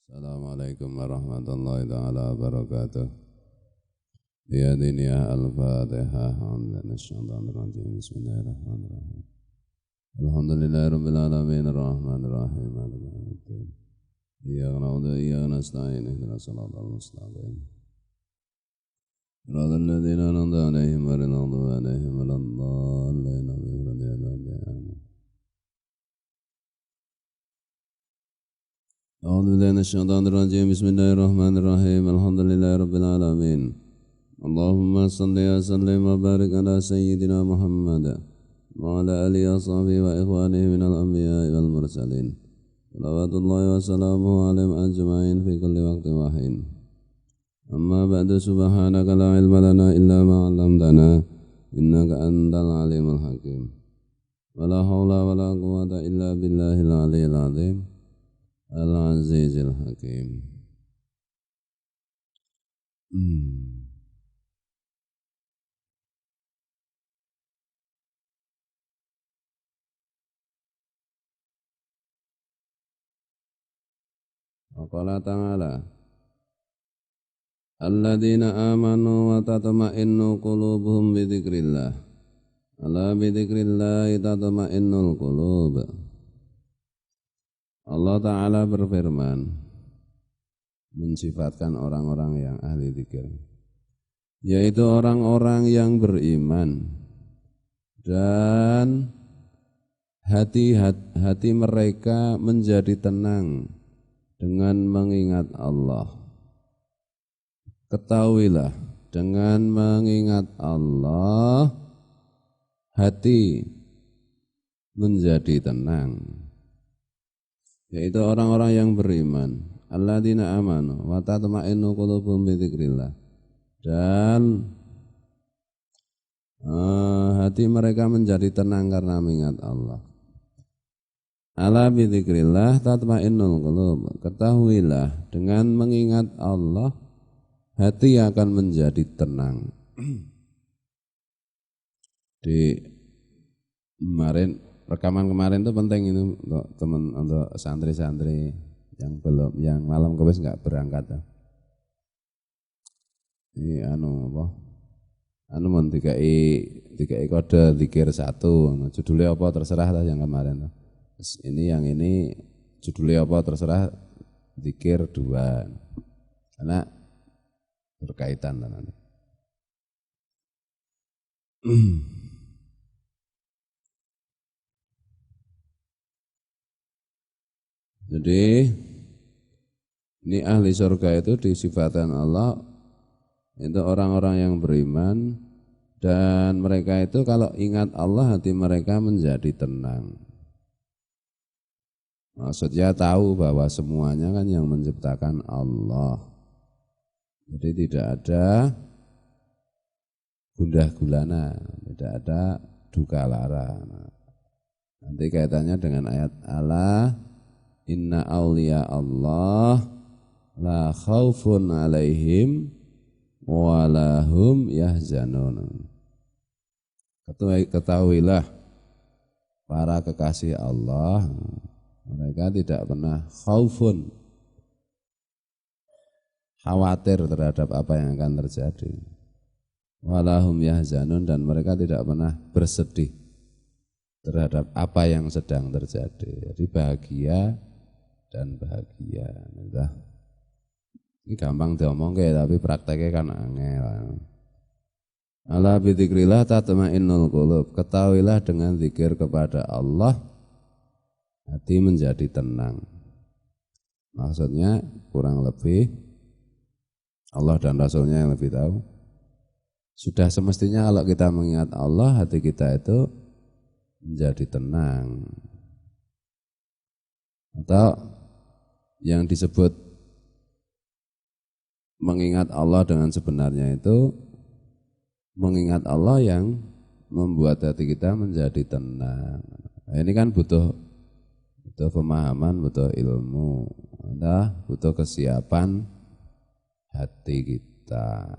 Assalamualaikum warahmatullahi taala wabarakatuh. Ya dunia al-fatihah. Alhamdulillahirrahmanirrahim. Bismillahirrahmanirrahim. Alhamdulillahirabbil alamin arrahmanir rahim maliki yaumiddin. Iyyaka na'budu wa iyyaka nasta'in ihdinas siratal mustaqim. Siratal ladzina an'amta 'alaihim ghairil maghdubi 'alaihim waladdallin. Amin. أعوذ بالله من الشيطان الرجيم بسم الله الرحمن الرحيم الحمد لله رب العالمين اللهم صل وسلم وبارك على سيدنا محمد وعلى آله وصحبه وإخوانه من الأنبياء والمرسلين صلوات الله وسلامه عليهم أجمعين في كل وقت وحين أما بعد سبحانك لا علم لنا إلا ما علمتنا إنك أنت العليم الحكيم ولا حول ولا قوة إلا بالله العلي العظيم Al-Azizil Hakim. Qala ta'ala Alladzina amanu wa tatma'innu qulubuhum bi dzikrillah. Ala bi dzikrillah tatma'innul qulub. Allah Ta'ala berfirman mensifatkan orang-orang yang ahli dzikir, yaitu orang-orang yang beriman dan hati mereka menjadi tenang dengan mengingat Allah. Ketahuilah, dengan mengingat Allah hati menjadi tenang, yaitu orang-orang yang beriman. Alladzina amanu wa tatma'innu qulubuhum bi dzikrillah. Dan hati mereka menjadi tenang karena mengingat Allah. Ala bi dzikrillah tatma'innul qulub. Ketahuilah, dengan mengingat Allah hati akan menjadi tenang. Di rekaman kemarin itu penting itu untuk untuk santri-santri yang malam kewis nggak berangkat. Ini mon dikai kode dzikir 1, judulnya apa terserah lah yang kemarin. Ini yang ini judulnya apa terserah, dzikir 2. Karena berkaitan nanti. Jadi ini ahli surga itu disifatkan Allah itu orang-orang yang beriman, dan mereka itu kalau ingat Allah hati mereka menjadi tenang. Maksudnya tahu bahwa semuanya kan yang menciptakan Allah. Jadi tidak ada gundah gulana, tidak ada duka lara. Nanti kaitannya dengan ayat Allah, inna awliya Allah la khaufun alaihim wa lahum yahzanun. Ketahuilah, para kekasih Allah mereka tidak pernah khaufun, khawatir terhadap apa yang akan terjadi. Wa lahum yahzanun, dan mereka tidak pernah bersedih terhadap apa yang sedang terjadi. Jadi bahagia dan bahagia. Ini gampang diomong tapi prakteknya kan angel. Ala bi dzikrillah tatma'innul qulub. Ketahuilah, dengan zikir kepada Allah hati menjadi tenang. Maksudnya kurang lebih Allah dan Rasulnya yang lebih tahu. Sudah semestinya kalau kita mengingat Allah hati kita itu menjadi tenang. Atau yang disebut mengingat Allah dengan sebenarnya itu mengingat Allah yang membuat hati kita menjadi tenang. Nah, ini kan butuh pemahaman, butuh ilmu, butuh kesiapan hati kita.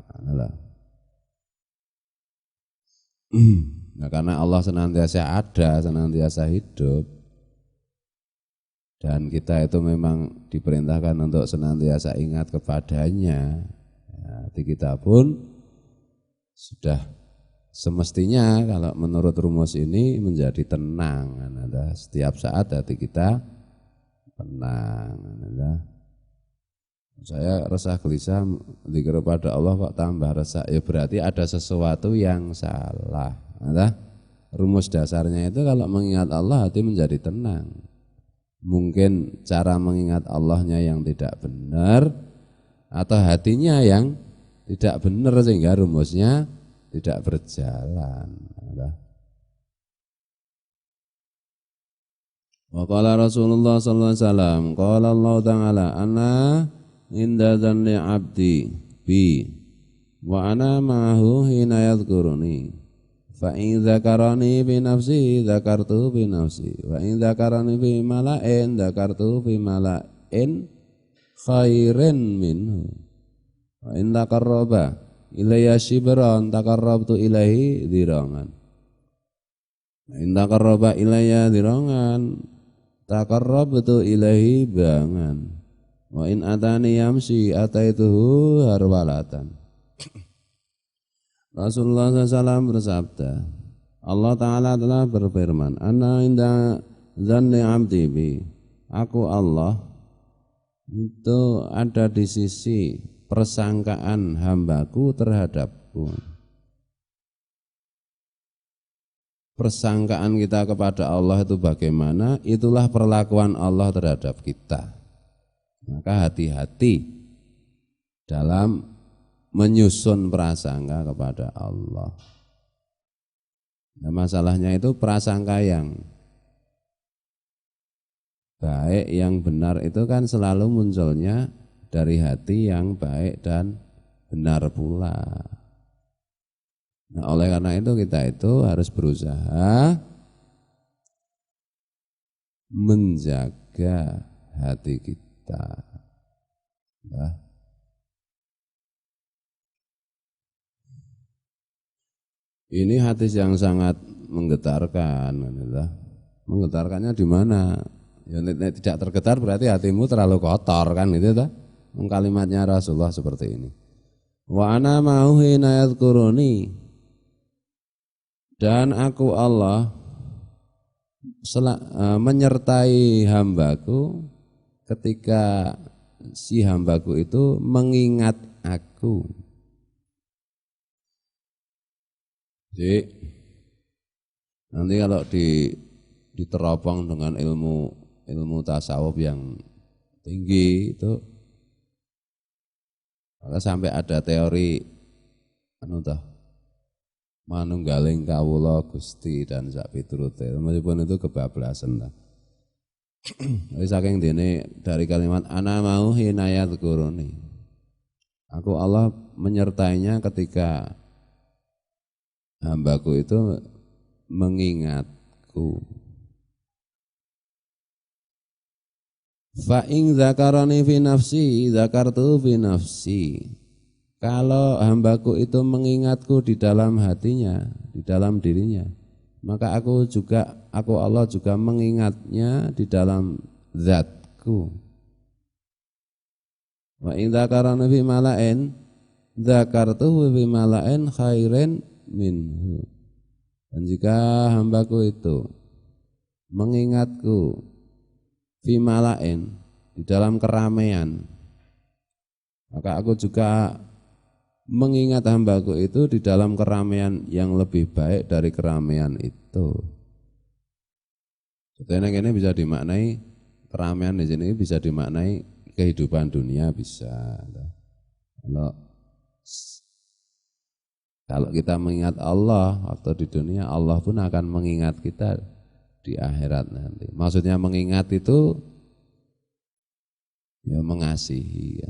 Nah, karena Allah senantiasa ada, senantiasa hidup, Dan kita itu memang diperintahkan untuk senantiasa ingat kepadanya. Hati kita pun sudah semestinya kalau menurut rumus ini menjadi tenang. Setiap saat hati kita tenang. Saya resah gelisah dzikir pada Allah kok tambah resah, ya berarti ada sesuatu yang salah. Rumus dasarnya itu kalau mengingat Allah hati menjadi tenang. Mungkin cara mengingat Allahnya yang tidak benar atau hatinya yang tidak benar sehingga rumusnya tidak berjalan. Wa qala Rasulullah sallallahu alaihi wasallam, qala Allah Ta'ala, ana inda dzanni 'abdi bi wa ana ma'ahu hina yadhkuruni. Fa in dzakarani bi nafsi dzakartu bi nafsi wa in dzakarani bi mala'in dzakartu bi mala'in khairin minhu wa in taqarraba ilayya shibran taqarrabtu ilaihi dhirangan wa in taqarraba ilayya dhirangan taqarrabtu ilaihi bangan wa in atani yamsi ataituhu harwalatan. Rasulullah SAW bersabda, Allah Ta'ala telah berfirman, Ana inda dzanni 'abdi bi. Aku Allah itu ada di sisi persangkaan hambaku terhadapku. Persangkaan kita kepada Allah itu bagaimana? Itulah perlakuan Allah terhadap kita. Maka hati-hati dalam menyusun prasangka kepada Allah. Nah, masalahnya itu prasangka yang baik, yang benar itu kan selalu munculnya dari hati yang baik dan benar pula. Nah, oleh karena itu kita itu harus berusaha menjaga hati kita. Nah, ini hadis yang sangat menggetarkan. Menggetarkannya di mana? Ya, tidak tergetar berarti hatimu terlalu kotor kan itu ta? Kalimatnya Rasulullah seperti ini. Wa ana ma'ahu hina yadhkuruni. Dan aku Allah menyertai hambaku ketika si hambaku itu mengingat aku. Jadi nanti kalau diteropong dengan ilmu tasawuf yang tinggi itu, maka sampai ada teori manunggaling kawula Gusti dan sak piturute, meskipun itu kebablasan lah. Jadi saking dene dari kalimat ana mau hinayat kuruni, aku Allah menyertainya ketika hambaku itu mengingatku. Fa in dzakarani fi nafsi dzakartu fi nafsi. Kalau hambaku itu mengingatku di dalam hatinya, di dalam dirinya, maka aku Allah juga mengingatnya di dalam zatku. Wa in dzakarani fi mala'in dzakartu fi mala'in khairin minhu. Dan jika hambaku itu mengingatku fi mala'in di dalam keramaian, maka aku juga mengingat hambaku itu di dalam keramaian yang lebih baik dari keramaian itu. Sebenarnya ini bisa dimaknai keramaian di sini bisa dimaknai kehidupan dunia bisa. Kalau kita mengingat Allah waktu di dunia, Allah pun akan mengingat kita di akhirat nanti. Maksudnya mengingat itu ya mengasihi.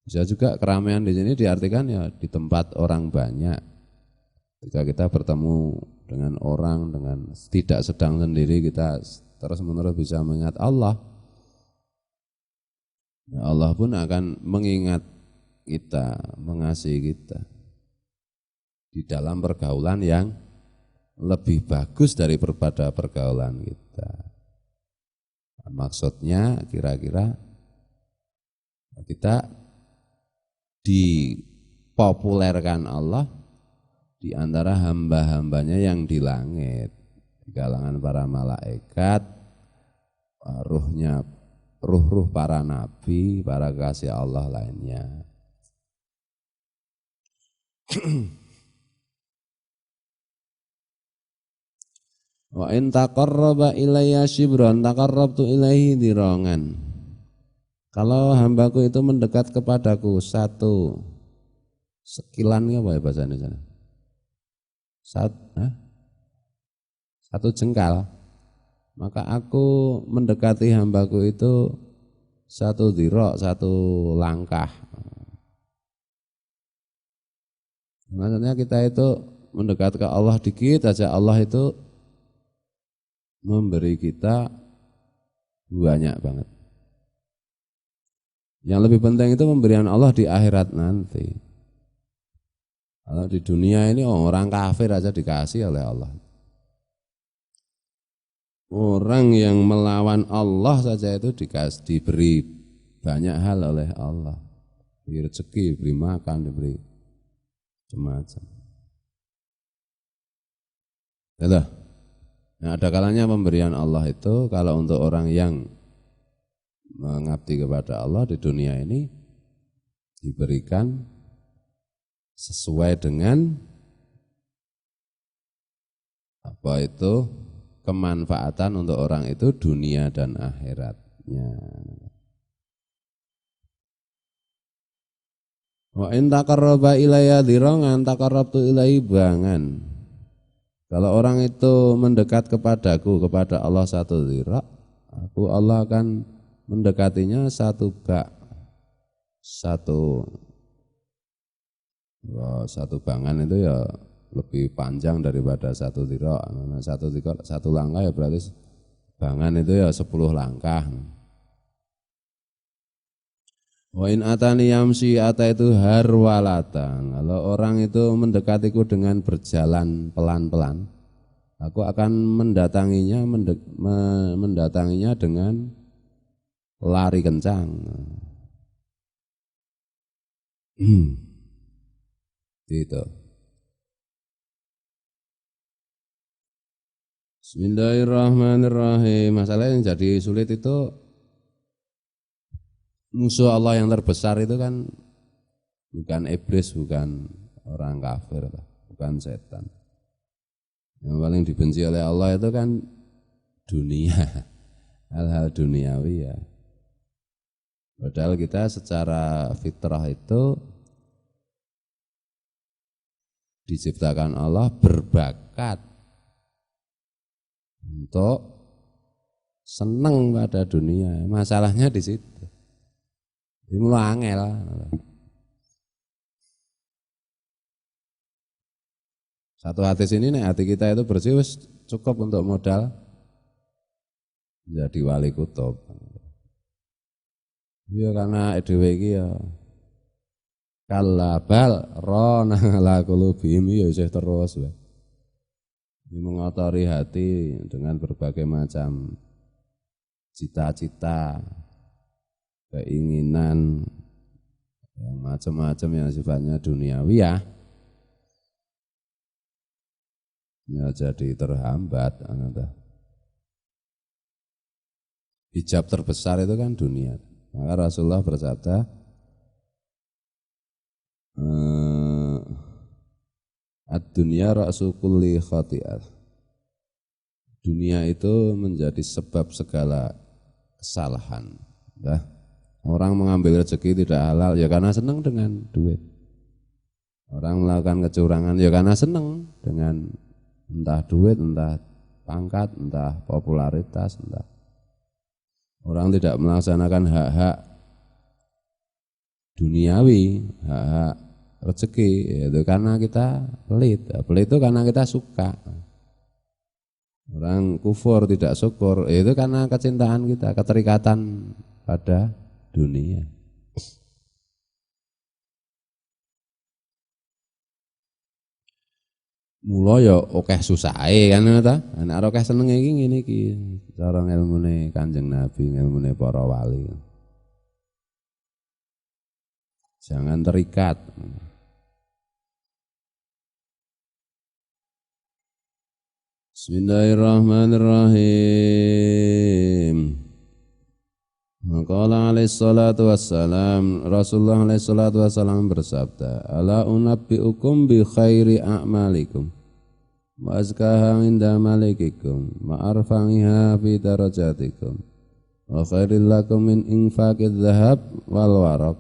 Bisa juga keramaian di sini diartikan ya di tempat orang banyak. Jika kita bertemu dengan orang dengan tidak sedang sendiri, kita terus-menerus bisa mengingat Allah. Ya Allah pun akan mengingat kita, mengasihi kita di dalam pergaulan yang lebih bagus daripada pergaulan kita. Maksudnya kira-kira kita dipopulerkan Allah di antara hamba-hambanya yang di langit, di kalangan para malaikat, ruh-ruh para nabi, para kasih Allah lainnya. Wa in taqarraba ilayya shibran taqarrabtu ilaihi dirongan. Kalau hambaku itu mendekat kepadaku satu sekilan, apa ya bahasa Indonesia? Satu jengkal, maka aku mendekati hambaku itu satu dhira', satu langkah. Maksudnya kita itu mendekat ke Allah dikit aja, Allah itu memberi kita banyak banget. Yang lebih penting itu pemberian Allah di akhirat nanti. Kalau di dunia ini orang kafir aja dikasih oleh Allah. Orang yang melawan Allah saja itu diberi banyak hal oleh Allah. Diberi rezeki, diberi makan, diberi macam-macam. Nah, ada kalanya pemberian Allah itu kalau untuk orang yang mengabdi kepada Allah di dunia ini diberikan sesuai dengan apa itu kemanfaatan untuk orang itu dunia dan akhiratnya. Wa in taqarraba ilayya dhirangan taqarrabtu ilaihi bangan. Kalau orang itu mendekat kepadaku, kepada Allah satu dhira', Allah akan mendekatinya satu bak, satu bangan itu ya lebih panjang daripada satu dhira'. Satu langkah ya berarti bangan itu ya 10 langkah. Wa in atani yamsi ataitu harwalatan. Kalau orang itu mendekatiku dengan berjalan pelan-pelan, aku akan mendatanginya dengan lari kencang. Gitu. Bismillahirrahmanirrahim. Masalah yang jadi sulit itu musuh Allah yang terbesar itu kan bukan iblis, bukan orang kafir, bukan setan. Yang paling dibenci oleh Allah itu kan dunia, hal-hal duniawi ya. Padahal kita secara fitrah itu diciptakan Allah berbakat untuk senang pada dunia. Masalahnya di situ. Ini mulai angel. Satu hadis ini nih, hati kita itu bersih cukup untuk modal jadi wali kutub. Ya karena dhewe iki ya kalabal rona la qulubihim ya isih terus wae. Ini mengotori hati dengan berbagai macam cita-cita, keinginan yang macam-macam yang sifatnya duniawi ya jadi terhambat. Hijab terbesar itu kan dunia. Maka Rasulullah bersabda, ad-dunya ra'su kulli khati'ah. Dunia itu menjadi sebab segala kesalahan. Nah, orang mengambil rezeki tidak halal ya karena senang dengan duit. Orang melakukan kecurangan ya karena senang dengan entah duit, entah pangkat, entah popularitas, entah. Orang tidak melaksanakan hak-hak duniawi, hak-hak rezeki, yaitu karena kita pelit. Pelit itu karena kita suka. Orang kufur tidak syukur, itu karena kecintaan kita, keterikatan pada dunia. Mula ya akeh susahe kan ta. Nek ora akeh senenge iki ngene iki. Cara ngelmune Kanjeng Nabi, ngelmune para wali. Jangan terikat. Bismillahirrahmanirrahim. Maqala alaihi salatu wassalam, Rasulullah alaihi salatu wassalam bersabda, ala unabbiukum bi khairi a'malikum wa azkaha inda malikikum wa arfa'iha fi darajatikum wa khairil lakum min infaqid dhahab wal waraq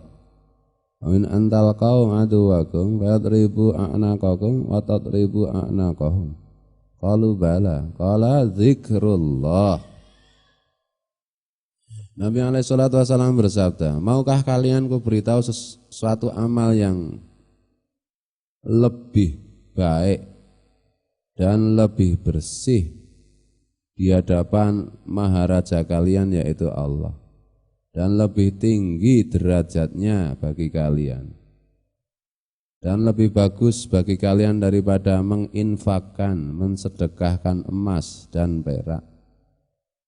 wa min antal qaum aduwakum wa yadribu a'naqakum wa tadribu a'naqahum. Qalu bala, qala zikrullah. Nabi alaihi salatu wasallam bersabda, maukah kalian ku beritahu sesuatu amal yang lebih baik dan lebih bersih di hadapan maharaja kalian yaitu Allah, dan lebih tinggi derajatnya bagi kalian dan lebih bagus bagi kalian daripada menginfakkan, mensedekahkan emas dan perak,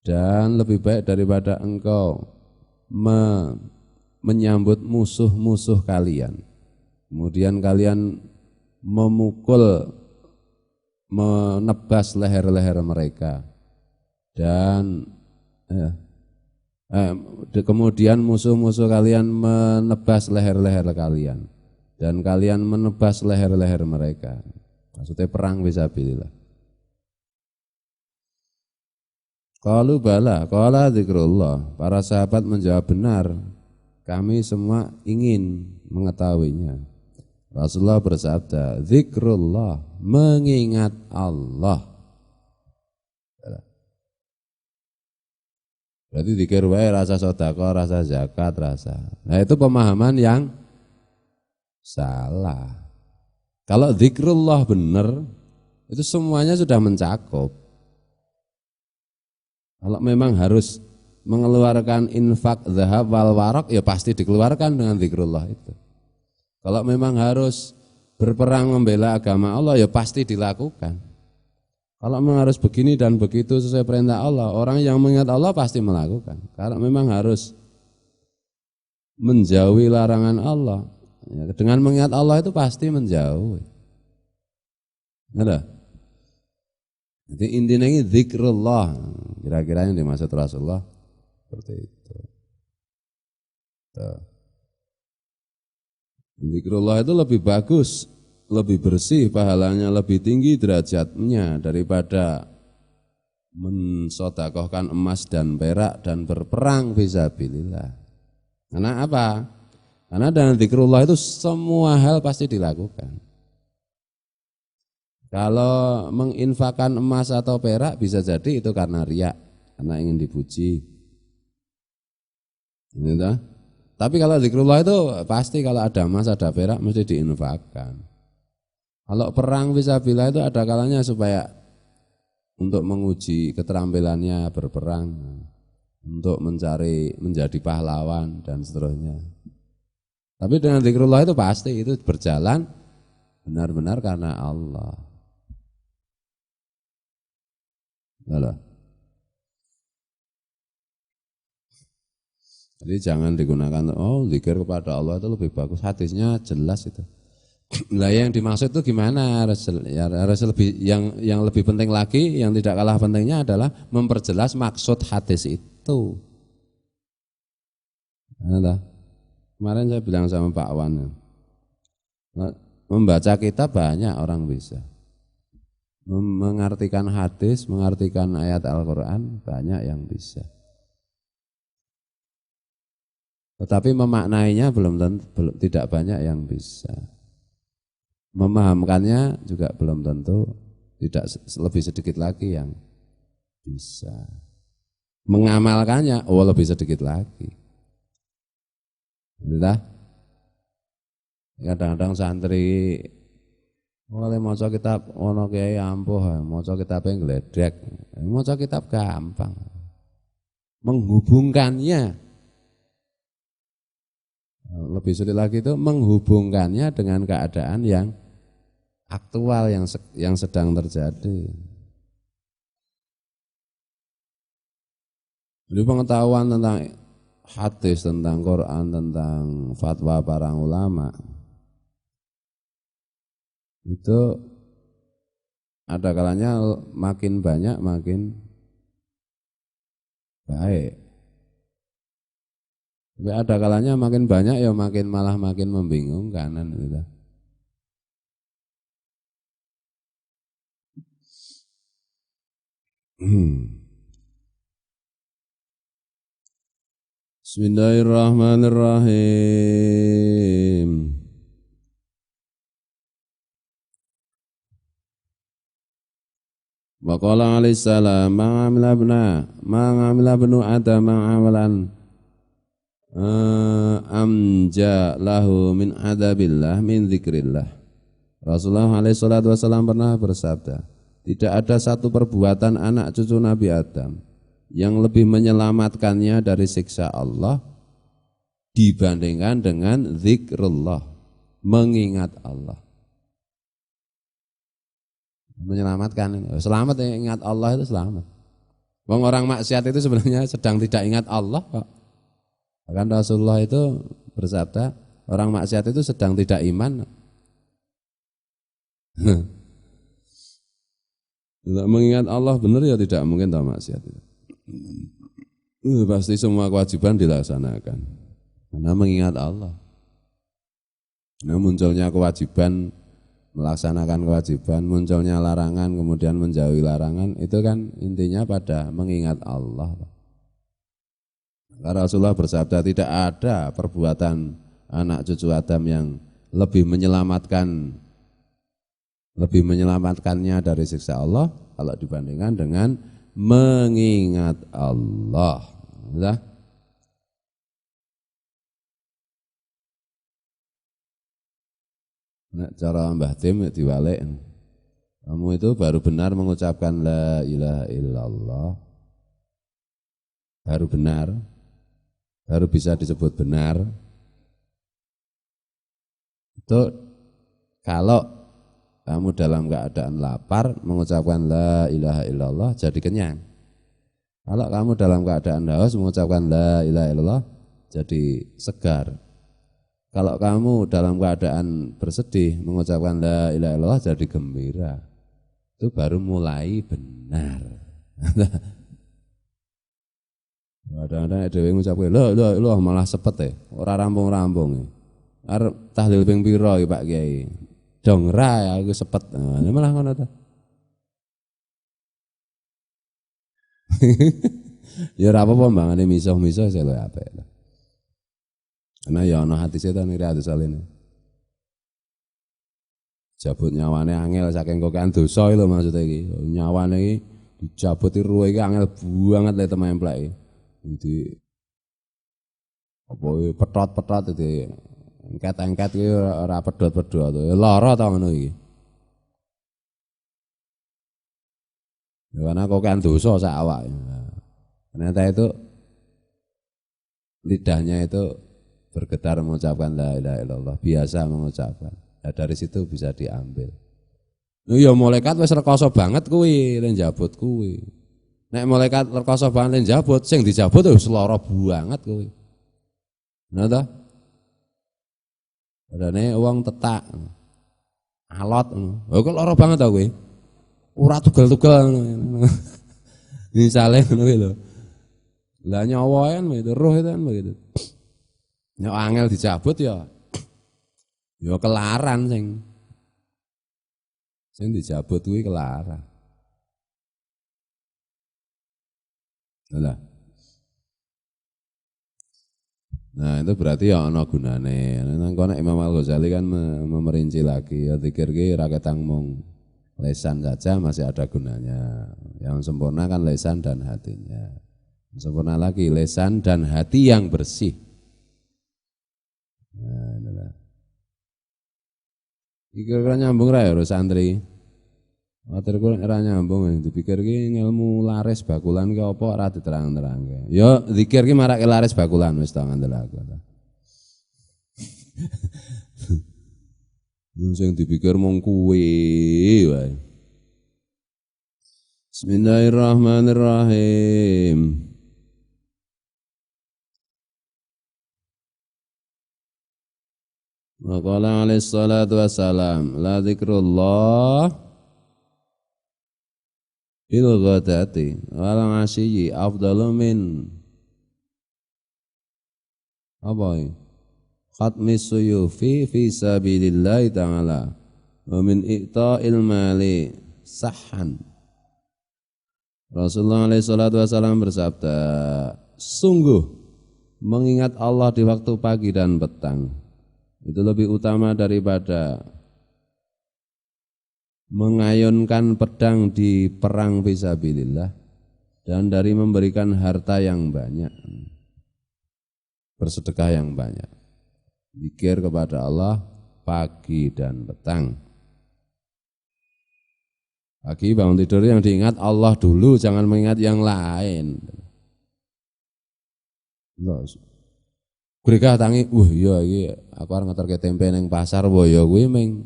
dan lebih baik daripada engkau menyambut musuh-musuh kalian, kemudian kalian memukul, menebas leher-leher mereka, dan kemudian musuh-musuh kalian menebas leher-leher kalian, dan kalian menebas leher-leher mereka. Maksudnya perang fisabilillah. Qalu bala, qala zikrullah. Para sahabat menjawab, benar, kami semua ingin mengetahuinya. Rasulullah bersabda, zikrullah, mengingat Allah. Berarti zikir wae, rasa sedekah, rasa zakat, rasa. Nah, itu pemahaman yang salah. Kalau zikrullah benar, itu semuanya sudah mencakup. Kalau memang harus mengeluarkan infak zahab wal waraq, ya pasti dikeluarkan dengan zikrullah itu. Kalau memang harus berperang membela agama Allah, ya pasti dilakukan. Kalau memang harus begini dan begitu sesuai perintah Allah, orang yang mengingat Allah pasti melakukan. Kalau memang harus menjauhi larangan Allah, ya, dengan mengingat Allah itu pasti menjauhi. Ada? Jadi intinya ini zikrullah, kira-kira yang dimaksud Rasulullah seperti itu. Zikrullah itu lebih bagus, lebih bersih, pahalanya lebih tinggi derajatnya daripada mensedekahkan emas dan perak dan berperang fisabilillah. Karena apa? Karena dengan zikrullah itu semua hal pasti dilakukan. Kalau menginfakkan emas atau perak bisa jadi itu karena riya, karena ingin dipuji. Gitu. Tapi kalau zikrullah itu pasti kalau ada emas ada perak mesti diinfakkan. Kalau perang fisabilillah itu ada kalanya supaya untuk menguji keterampilannya berperang, untuk menjadi pahlawan dan seterusnya. Tapi dengan zikrullah itu pasti itu berjalan benar-benar karena Allah. Alah. Jadi jangan digunakan zikir kepada Allah itu lebih bagus, hadisnya jelas itu. Nah, yang dimaksud itu gimana? Harus lebih yang lebih penting lagi, yang tidak kalah pentingnya adalah memperjelas maksud hadis itu. Nah, kemarin saya bilang sama Pak Wan, membaca kitab banyak orang bisa. Mengartikan hadis, mengartikan ayat Al-Quran, banyak yang bisa. Tetapi memaknainya tidak banyak yang bisa. Memahamkannya juga belum tentu, tidak lebih sedikit lagi yang bisa. Mengamalkannya, lebih sedikit lagi. Sudah? Kadang-kadang santri oleh maca kitab ono kiai ampuh, maca kitabe ngledek. Maca kitab gampang. Menghubungkannya lebih sulit lagi itu menghubungkannya dengan keadaan yang aktual yang sedang terjadi. Jadi pengetahuan tentang hadis, tentang Quran, tentang fatwa para ulama itu ada kalanya makin banyak makin baik. Tapi ada kalanya makin banyak ya malah makin membingungkan gitu. Bismillahirrahmanirrahim. Wa qala alaihi salam ma'amila bnu adam amalan amja lahu min adabillah min dzikrillah. Rasulullah alaihi salatu wasallam pernah bersabda, tidak ada satu perbuatan anak cucu Nabi Adam yang lebih menyelamatkannya dari siksa Allah dibandingkan dengan zikrullah, mengingat Allah. Menyelamatkan, selamat ya, ingat Allah itu selamat. Wong orang maksiat itu sebenarnya sedang tidak ingat Allah kok. Bahkan Rasulullah itu bersabda, orang maksiat itu sedang tidak iman. Tidak mengingat Allah benar ya tidak mungkin tahu maksiat itu. Pasti semua kewajiban dilaksanakan karena mengingat Allah. Nah, munculnya kewajiban, melaksanakan kewajiban, munculnya larangan, kemudian menjauhi larangan, itu kan intinya pada mengingat Allah. Karena Rasulullah bersabda tidak ada perbuatan anak cucu Adam yang lebih menyelamatkannya dari siksa Allah kalau dibandingkan dengan mengingat Allah. Nah, cara Mbah Tim diwalik, kamu itu baru benar mengucapkan la ilaha illallah, baru benar, baru bisa disebut benar. Itu kalau kamu dalam keadaan lapar mengucapkan la ilaha illallah jadi kenyang. Kalau kamu dalam keadaan haus mengucapkan la ilaha illallah jadi segar. Kalau kamu dalam keadaan bersedih mengucapkan la ilaha illallah jadi gembira. Itu baru mulai benar. Kadang-kadang dhewe ngucapke lho malah sepet ya, ora rampung-rampung. Arep tahlil ping pira iki Pak Kiai? Dong ra ya aku sepet. Nah, malah ngono ta. Ya ora apa-apa mbangane miso-miso selo apik. Karena ya ana hati setan nek Riyadhus Shalihin. Jabut nyawane angel saking kokean dosa lho maksud iki. Nyawane iki dijabuti ruwe iki angel banget le tememplek iki. Jadi apa petot-petot itu engkat-engkat iki ora pedhot-pedhot. Lara ta ngono iki. Ya karena kokean dosa sak awak. Ternyata itu lidahnya itu bergetar mengucapkan la ilaha illallah, biasa mengucapkan. Nah, dari situ bisa diambil. Ya malaikat wis rekoso banget kuwi, len jabut kuwi. Nek malaikat rekoso banget len jabut, sing dijabut wis lara banget kuwi. Nah ta? Adane wong tetak. Alot ngono. Oh kok lara banget ta kuwi? Ora tugel-tugel ngono. Misale ngono kuwi lho. Lah nyawa kan begitu, roh itu kan begitu. Nek angel dicabut ya kelaran sing dicabut kuwi kelaran. Nah itu berarti ya ana gunane. Nang kono Imam Al-Ghazali kan memerinci lagi ya zikir ki ra ketang mung lesan saja masih ada gunanya. Yang sempurna kan lesan dan hatinya. Sempurna lagi lesan dan hati yang bersih. Nah, inilah. Kira-kira nyambung ra ya santri. Matur kula ora nyambung dipikir ki ilmu laris bakulan ki apa ora diterang-terangke. Ya zikir ki marake laris bakulan wis ta ngandel aku. Sing dipikir mung kuwe wae. Bismillahirrahmanirrahim. Wa qala alaihi salatu wassalam, la dzikrullah bil ghadati wal asyi afdalu min apa ini? Khatmis suyufi fi sabilillahi ta'ala wa min i'ta'il mali sahhan. Rasulullah alaihi salatu wasallam bersabda, sungguh mengingat Allah di waktu pagi dan petang itu lebih utama daripada mengayunkan pedang di perang fisabilillah dan dari memberikan harta yang banyak, bersedekah yang banyak. Zikir kepada Allah pagi dan petang. Pagi bangun tidur yang diingat Allah dulu, jangan mengingat yang lain. Gregah tangi, iya iki aku arep ngeterke tempe ning pasar boyo kuwi ming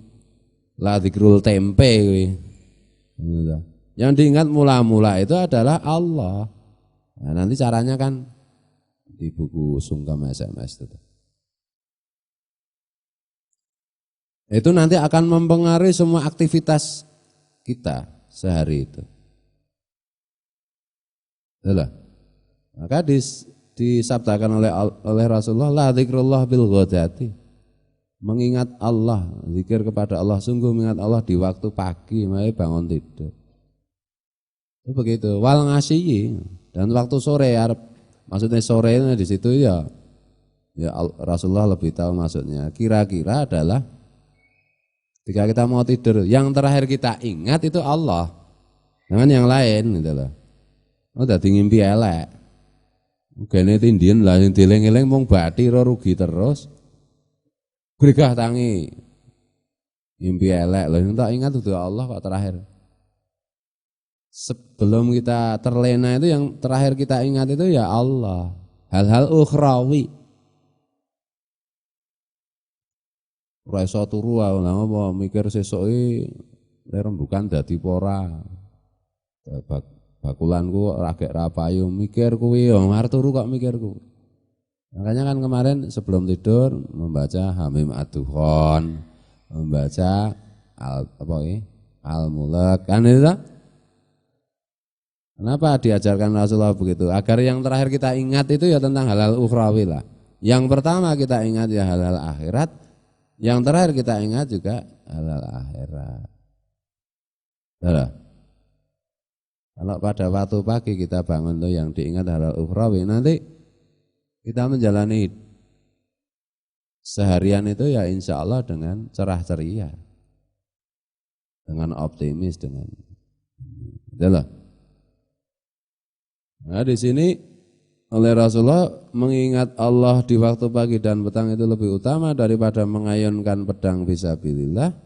la dzikrul tempe kuwi. Yang diingat mula-mula itu adalah Allah. Nah, nanti caranya kan di buku sungkem SMS itu. Itu nanti akan mempengaruhi semua aktivitas kita sehari itu. Itulah. Maka disabdakan oleh Rasulullah, la dzikrullah bil ghadati. Mengingat Allah, zikir kepada Allah, sungguh mengingat Allah di waktu pagi, mulai bangun tidur. Itu begitu. Wal ngasyi dan waktu sore, maksudnya sore ini di situ ya Rasulullah lebih tahu maksudnya. Kira-kira adalah ketika kita mau tidur, yang terakhir kita ingat itu Allah, jangan yang lain gitu loh. Oh, dadi ngimpi elek. Gene tindian lah sing dieling-eling mung bathi rugi terus. Gregah tangi. Ngimpi elek lho, yang tak ingat itu Allah kok terakhir. Sebelum kita terlena itu yang terakhir kita ingat itu ya Allah. Hal-hal ukhrawi. Ora iso turu lha apa mikir sesuke rembukan dadi pora. Bakulanku ragek ra payu mikir kuwi yo arep turu kok mikirku. Makanya kan kemarin sebelum tidur membaca Hamim Ad-Dukhon, membaca Al-Mulk kan itu. Kenapa diajarkan Rasulullah begitu? Agar yang terakhir kita ingat itu ya tentang hal-hal ukhrawi lah. Yang pertama kita ingat ya hal-hal akhirat. Yang terakhir kita ingat juga halal akhirat. Salah. Kalau pada waktu pagi kita bangun tuh yang diingat halal ukhrawi, nanti kita menjalani seharian itu ya insya Allah dengan cerah ceria, dengan optimis, dengan itulah. Nah di sini oleh Rasulullah mengingat Allah di waktu pagi dan petang itu lebih utama daripada mengayunkan pedang fisabilillah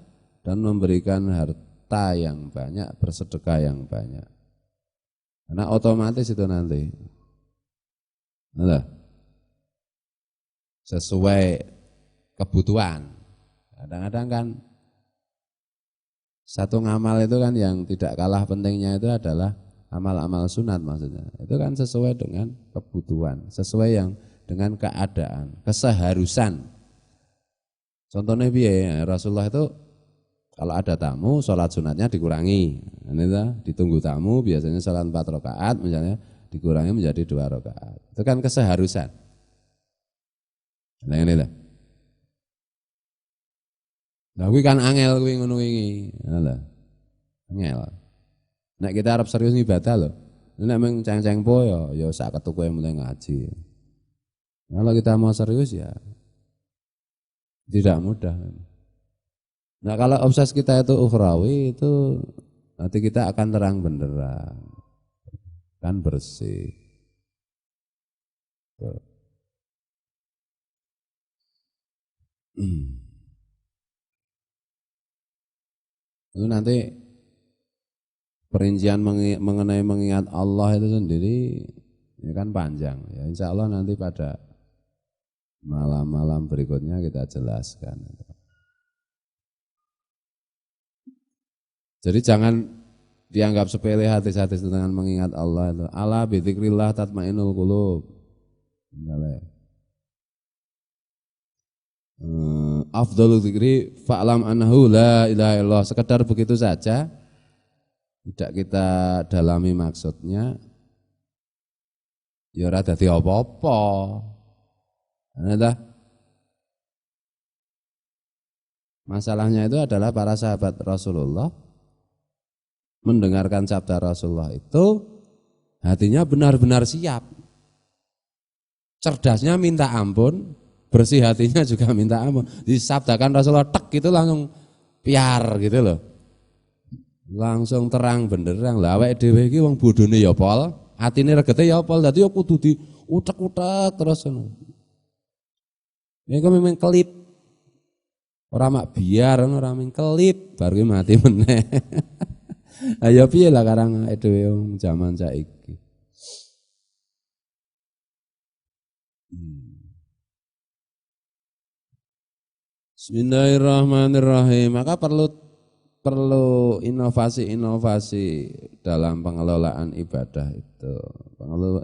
dan memberikan harta yang banyak, bersedekah yang banyak. Karena otomatis itu nanti sesuai kebutuhan. Kadang-kadang kan satu ngamal itu kan yang tidak kalah pentingnya itu adalah amal-amal sunat maksudnya. Itu kan sesuai dengan kebutuhan, sesuai yang dengan keadaan, keseharusan. Contohnya piye? Rasulullah itu kalau ada tamu, sholat sunatnya dikurangi. Ini ditunggu tamu, biasanya sholat 4 rakaat, misalnya dikurangi menjadi 2 rakaat. Itu kan keseharusan. Nah ini lah. Nah kuwi kan angel kuwi ngono iki. Nah, angel. Nek kita harap serius ibadah loh. Nek meng ceng-ceng po ya sak ketuku mulai ngaji. Kalau kita mau serius ya tidak mudah. Nah kalau obses kita itu ukhrawi itu nanti kita akan terang benderang, kan bersih. Itu nanti perincian mengenai mengingat Allah itu sendiri ya kan panjang. Ya insya Allah nanti pada malam-malam berikutnya kita jelaskan. Jadi jangan dianggap sepele hadis-hadis tentang mengingat Allah itu. Ala bi dzikrillah tatmainnul qulub. Afdhalu dzikri fa'lam annahu la ilaha illallah. Sekedar begitu saja, tidak kita dalami maksudnya, ya ora dadi apa-apa. Nah, masalahnya itu adalah para sahabat Rasulullah mendengarkan sabda Rasulullah itu hatinya benar-benar siap. Cerdasnya minta ampun, bersih hatinya juga minta ampun. Disabdakan Rasulullah tek itu langsung piar gitu loh. Langsung terang benderang. Lah awake dhewe iki wong bodhone ya pol, atine regete ya pol, dadi ya kudu diutek-utek terus ngono. Ya kok memang kelip. Ora mak biar ora mung kelip bar ki mati meneh. Ayo piye lah karang dhewe wong jaman saiki. Bismillahirrahmanirrahim. Maka perlu inovasi-inovasi dalam pengelolaan ibadah itu.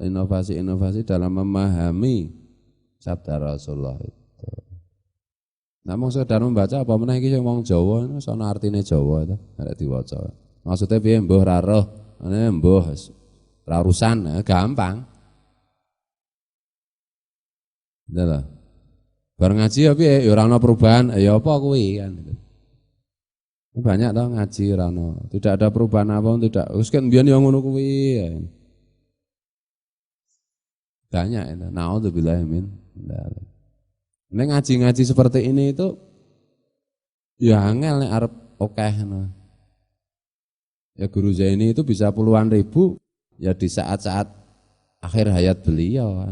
Inovasi-inovasi dalam memahami sabda Rasulullah itu. Namun sekedar membaca apa meneh iki sing wong Jawa sono artine Jawa itu arek diwaca. Maksudnya piye mbuh ra roh, mbuh ra urusan, gampang. Lha. Bar ngaji ya piye ya ora ana perubahan, ya apa kuwi kan gitu. Banyak toh ngaji ora ana, tidak ada perubahan apa tidak. Wis kan mbiyen ya ngono kuwi. Banyak itu. Naudzubillah min. Nek ngaji-ngaji seperti ini itu ya angel nek arep akeh ngono. Ya guru Zaini itu bisa puluhan ribu ya di saat-saat akhir hayat beliau.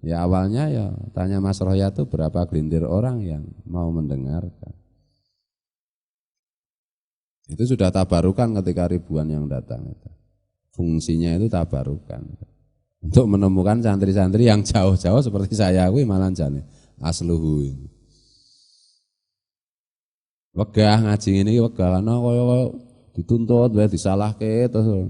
Ya awalnya ya tanya Mas Roya itu berapa gelintir orang yang mau mendengarkan. Itu sudah tabarukan ketika ribuan yang datang itu. Fungsinya itu tabarukan. Untuk menemukan santri-santri yang jauh-jauh seperti saya kuwi malah jane asluhu. Wegah ngaji ini wegah ana kaya dituntut wae disalahke terus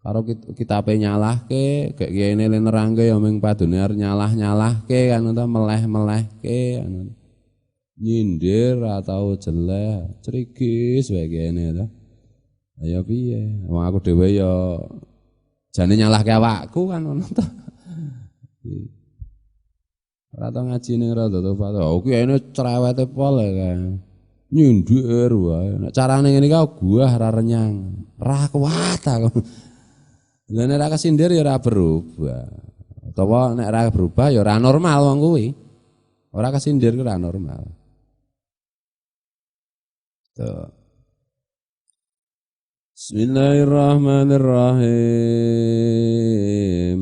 karo kitabe nyalahke gek kene le nerangke ya ming padune nyalah-nyalahke kan utawa meleh-melehke anu nyindir atau jeleh crigis wae kene to ya piye wong aku dhewe ya jane nyalahke awakku kan ngono to ora tau ngaji ning rada to Pak oh kene cerewete pol kan nyindir wae nek carane ngene iki gua ora renyang ra kuat aku. Lah nek ra kesindir ya ora berubah. Utawa nek ra berubah ya ora normal wong kuwi. Ora kesindir ku ora normal. Tuh. Bismillahirrahmanirrahim.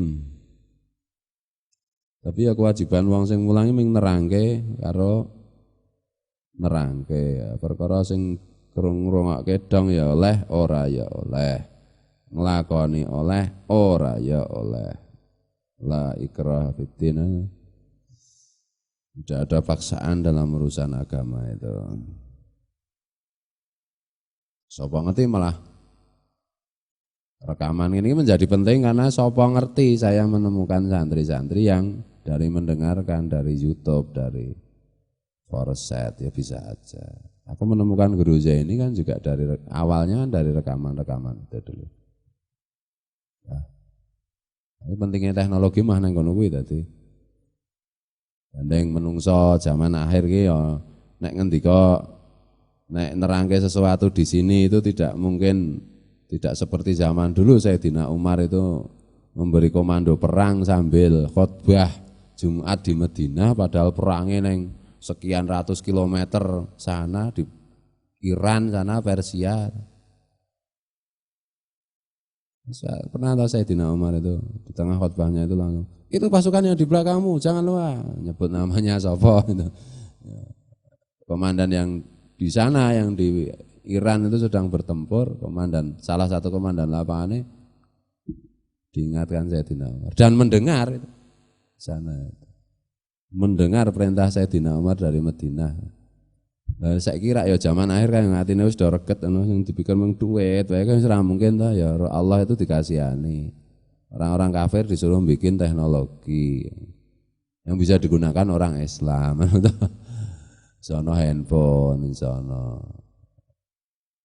Tapi ya kewajiban wong sing mulangi ming nerangke karo nerangke perkara sing ngrungokke dong ya oleh ora ya oleh. Nglakoni oleh ora ya oleh la ikrah fiddin. Tidak ada paksaan dalam urusan agama itu. Sapa ngerti malah rekaman ini menjadi penting karena sapa ngerti saya menemukan santri-santri yang dari mendengarkan dari YouTube, dari Forset ya bisa aja. Aku menemukan Guru Zaini kan juga dari awalnya dari rekaman-rekaman itu dulu. Nah, tapi pentingnya teknologi mah nang kono kuwi dadi. Andeng menungso zaman akhir ki ya nek ngendika nek nerangke sesuatu di sini itu tidak mungkin tidak seperti zaman dulu Sayyidina Umar itu memberi komando perang sambil khotbah Jumat di Madinah padahal perangnya neng sekian ratus kilometer sana di Iran sana Persia. Pernah tahu Sayyidina Umar itu di tengah khotbahnya itu langsung itu pasukan yang di belakangmu jangan lupa nyebut namanya sapa itu. Komandan yang di sana yang di Iran itu sedang bertempur komandan salah satu komandan lapangannya diingatkan Sayyidina Umar dan mendengar itu sana itu. Mendengar perintah Sayyidina Umar dari Madinah Lah saiki rak ya zaman akhir kan atine wis do reget ngono sing dipikir mung duit wae kan ora mungkin ta ya Allah itu dikasihani. Orang-orang kafir disuruh bikin teknologi yang bisa digunakan orang Islam. Sono handphone, sono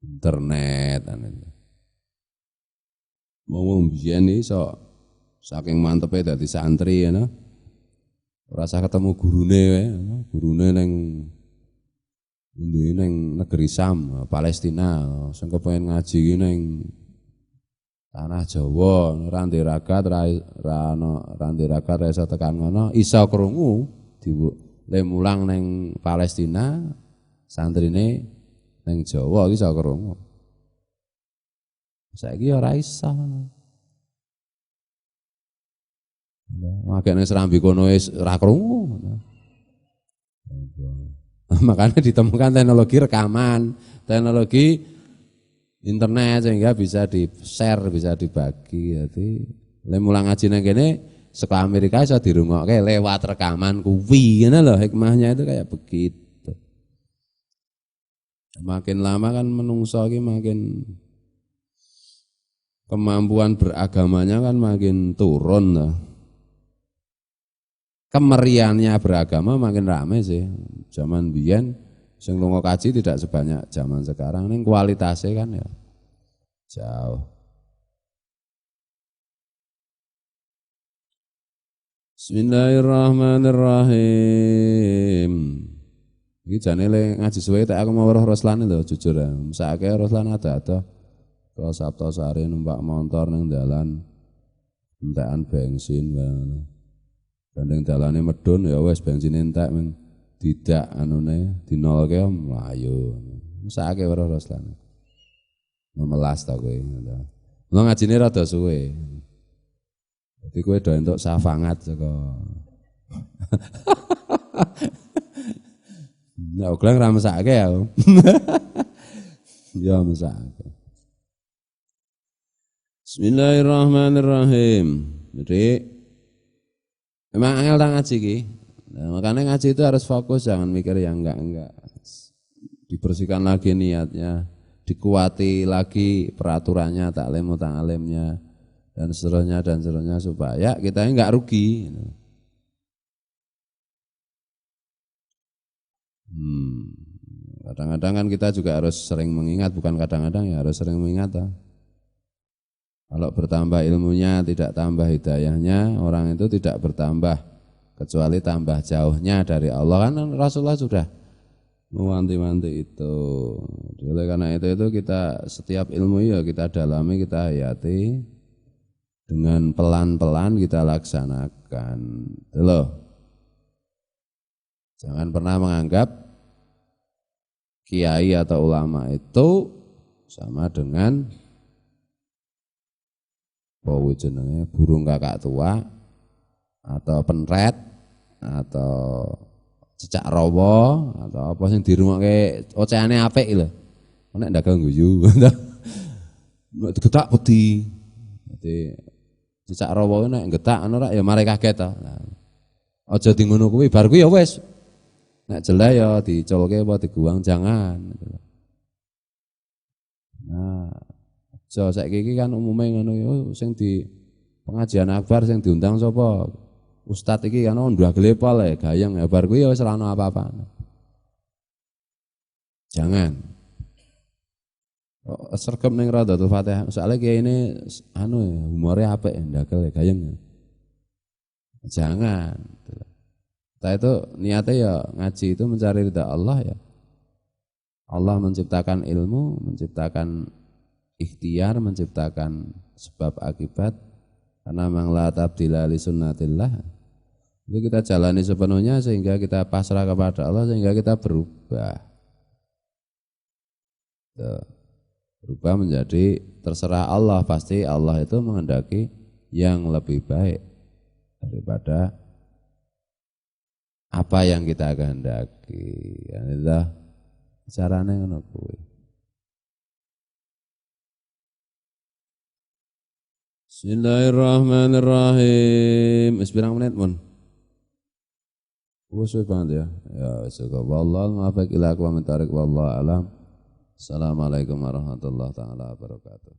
internet Wong biyen iso saking mantepe dadi santri ya no. Ora usah ketemu gurune wae, gurune ning negeri Sam, Palestina, sing kepengin ngaji ki ning tanah Jawa, ora ndirakat ra ndirakat iso tekan ngono, iso krungu le mulang ning Palestina, santrine ning Jawa iso krungu. Saiki ora iso. Makane Serambi kono wis ora krungu. Makanya ditemukan teknologi rekaman, teknologi internet sehingga bisa di-share, bisa dibagi. Jadi le mulang ngaji nang kene saka Amerika iso dirungokke lewat rekaman kuwi ngene lho hikmahnya itu kayak begitu. Makin lama kan menungso iki makin kemampuan beragamanya kan makin turun lah. Kemeriannya beragama makin ramai sih. Zaman biyen sing lunga kaji tidak sebanyak zaman sekarang. Ning kualitasnya kan ya jauh. Bismillahirrahmanirrahim. Iki jane le ngaji suwe tak aku mau weruh Ruslan lho jujur ya. Mesake Ruslan ada ke Sabtosari numpak motor ning dalan entekan bensin wae. Banding dalane medun ya wis bensin entek men tidak anune dinolke mlayu. Mesake weruh Ruslan. Memelas ta kowe. Lo ngajine rada suwe. Dadi kowe do entuk safangat saka. Nek oglang ra mesake aku. Ya mesake. Bismillahirrahmanirrahim. Jadi memang angel tak ngaji ki. Nah, makanya ngaji itu harus fokus, jangan mikir yang enggak. Dibersihkan lagi niatnya, dikuati lagi peraturannya, taklim ta'alimnya dan seterusnya supaya kita enggak rugi. Kadang-kadang kan kita juga harus sering mengingat, bukan kadang-kadang ya harus sering mengingat. Kalau bertambah ilmunya tidak tambah hidayahnya, orang itu tidak bertambah kecuali tambah jauhnya dari Allah. Kan Rasulullah sudah mewanti-wanti itu. Oleh karena itu kita setiap ilmu ya kita dalami, kita hayati dengan pelan-pelan kita laksanakan. Itu loh. Jangan pernah menganggap kiai atau ulama itu sama dengan jenenge burung kakak tua atau penret atau cecak rawa atau apa sing dirungokke oceane apik lho. Nek dagang guyu. Nek getak wedi. Dadi cecak rawa nek getak ngono rak ya mare kaget to. Aja di ngono kuwi bar kuwi ya wis. Nek jelek ya diculke apa diguang jangan. Nah, so saiki iki kan umume ngono ya sing di pengajian akbar sing diundang sapa? Ustad iki kan nduah glepol gayeng ya bar kuwi ya wis ora ono apa-apa. Jangan. Sergep ning Radatul Fatihah. Soale kiai ini humore apik ndagel gayeng. Jangan. Kita itu niatnya ya ngaji itu mencari ridha Allah ya. Allah menciptakan ilmu, menciptakan ikhtiar, menciptakan sebab akibat, karena memang la tabdila li sunnatillah. Itu kita jalani sepenuhnya sehingga kita pasrah kepada Allah, sehingga kita berubah. Berubah menjadi terserah Allah, pasti Allah itu menghendaki yang lebih baik daripada apa yang kita kehendaki. Inilah carane ngono kuwi. Bismillahirrahmanirrahim. Wis pirang menit, Mun? Wes banget ya. Ya wes kok. Wallahu muwaffiq ila aqwamit thariq wallahu alam. Assalamualaikum warahmatullahi taala wabarakatuh.